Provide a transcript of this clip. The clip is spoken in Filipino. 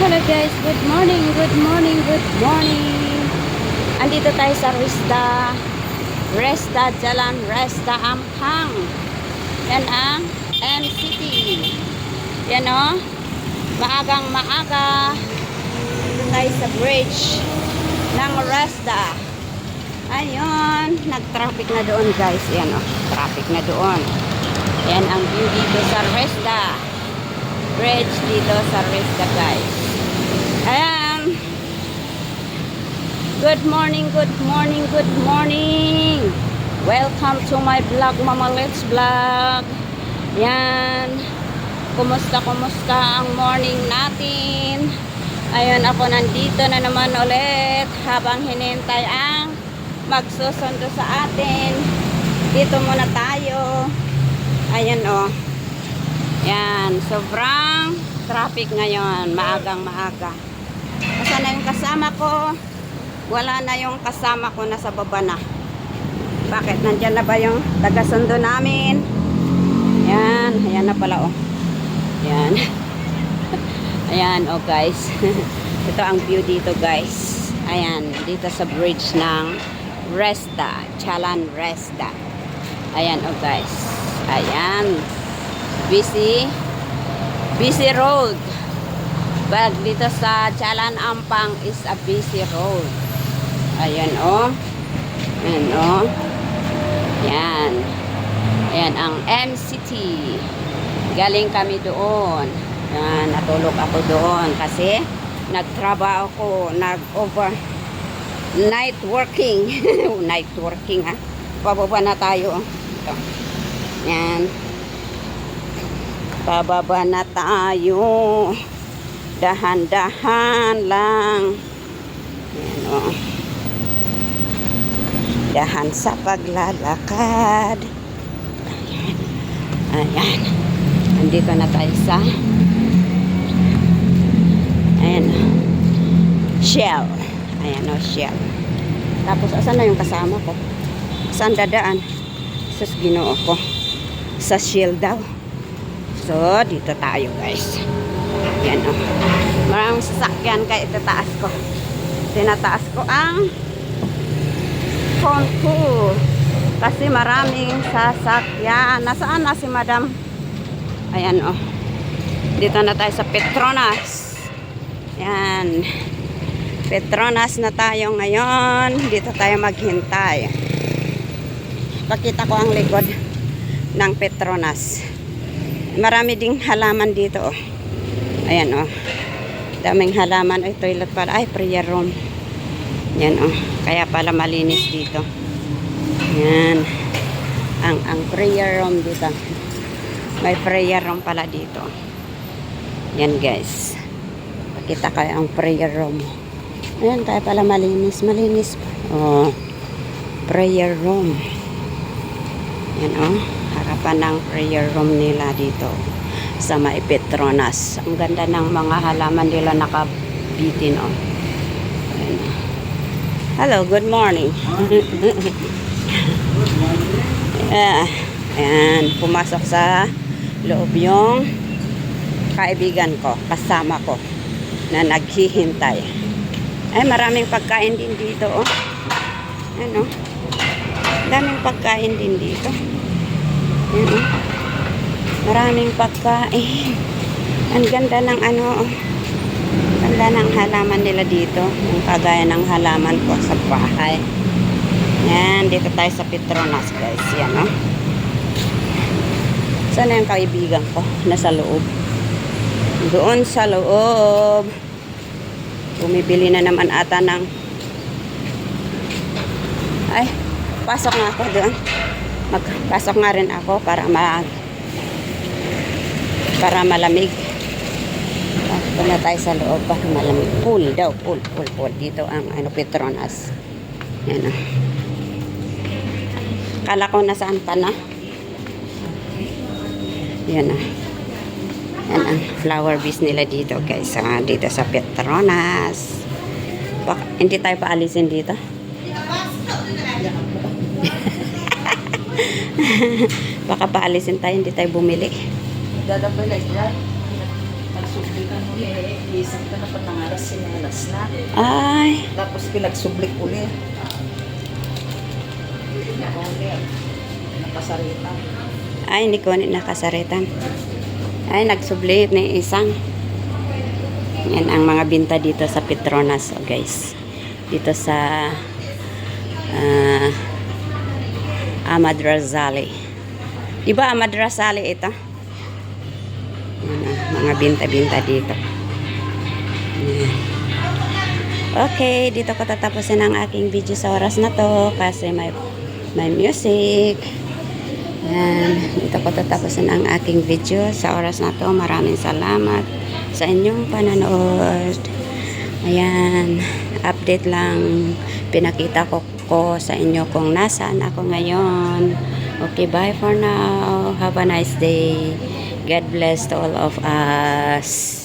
Hello guys, good morning, good morning, good morning. Andito tayo sa Resta Jalan Resta Ampang. Yan ang MCT. Yan o, maagang maaga. Dito tayo sa bridge ng Resta. Ayun, nag-traffic na doon guys. Yan o, traffic na doon. Yan ang view dito sa Resta. Bridge dito sa Resta guys. Ayan. Good morning, good morning, good morning. Welcome to my vlog, Mama Let's Vlog. Yan. Kumusta ang morning natin? Ayun, ako nandito na naman ulit habang hinintay ang magsusundo sa atin. Dito muna tayo. Ayan o. Yan, sobrang traffic ngayon, maagang maaga. Kasi na yung kasama ko, wala na yung kasama ko, nasa baba na. Bakit? Nandyan na ba yung taga-sundo namin? Yan, ayan na pala oh. Yan. Ayan oh guys. Ito ang view dito guys. Ayan, dito sa bridge ng Resta, Jalan Resta. Ayan oh guys. Ayan. Busy road. But dito sa Jalan Ampang is a busy road. Ayan o. Ayan o. Ayan. Ayan ang MCT. Galing kami doon. Ayan, natulog ako doon kasi nagtrabaho ako, nag-over night working. Night working ha. Pababa na tayo. Ito. Ayan. Pababa na tayo. Dahan-dahan lang. Ayan o. Dahan sa paglalakad. Ayan. Ayan. Andito na tayo sa ayan o. Shell. Ayan o, Shell. Tapos asan na yung kasama ko? Saan dadaan? Sus, Ginoo ko. Sa Shell daw. So, dito tayo guys. Yan o. Maraming sasakyan kaya itataas ko. Tinataas ko ang phone ko. Kasi maraming sasakyan. Nasaan na si madam? Ayan o. Dito na tayo sa Petronas. Yan. Petronas na tayo ngayon. Dito tayo maghintay. Pakita ko ang likod ng Petronas. Marami ding halaman dito oh. Ayan oh. Daming halaman. Ay, toilet pala. Ay, prayer room. Yan oh. Kaya pala malinis dito. Yan. Ang prayer room dito. May prayer room pala dito. Yan guys. Pakita kayo ang prayer room. Ayan, kaya pala malinis. Malinis pa. Oh. Prayer room. Yan oh. Harapan ng prayer room nila dito sa may Petronas. Ang ganda ng mga halaman nila nakabitin oh. Ayan. Hello, good morning. Ayan, pumasok sa loob yung kaibigan ko, kasama ko na naghihintay. Ay, maraming pagkain din dito oh. Ano? Daming pagkain din dito. Ayan, maraming pagkain. Ang ganda ng ano, ganda ng halaman nila dito. Yung kagaya ng halaman ko sa bahay. Yan, dito tayo sa Petronas guys. Yan o. Sana yung kaibigan ko? Nasa loob. Doon sa loob. Bumibili na naman ata ng ay, pasok nga ako doon. Magpasok nga rin ako para malamig. Pasok na tayo sa loob para malamig. Pool daw, pool. Dito ang ano, Petronas. Yan o. Kala ko nasaan pa na. Yan o. Yan ang flower base nila dito guys. Dito sa Petronas. Hindi tayo paalisin dito. Baka paalisin tayo, hindi tayo bumili. Dadapay like that. Nagsublikan mo Isang ka na pa nangaras sinelas na. Ay, Tapos pinagsublik uli. Nakuli. Nakasarita. ay, hindi ko nakasaritan. Ay, nagsublit ni isang. Yan ang mga binta dito sa Petronas, oh, guys. Dito sa Ahmad Razali. Di ba Ahmad Razali ito? Yan ang mga binta-binta dito. Yan. Okay, dito ko tatapusin ang aking video sa oras na to kasi may music. Yan, dito ko tatapusin ang aking video sa oras na to. Maraming salamat sa inyong pananood. Ayan, update lang. Pinakita ko sa inyo kung nasaan ako ngayon. Okay, bye for now. Have a nice day. God bless to all of us.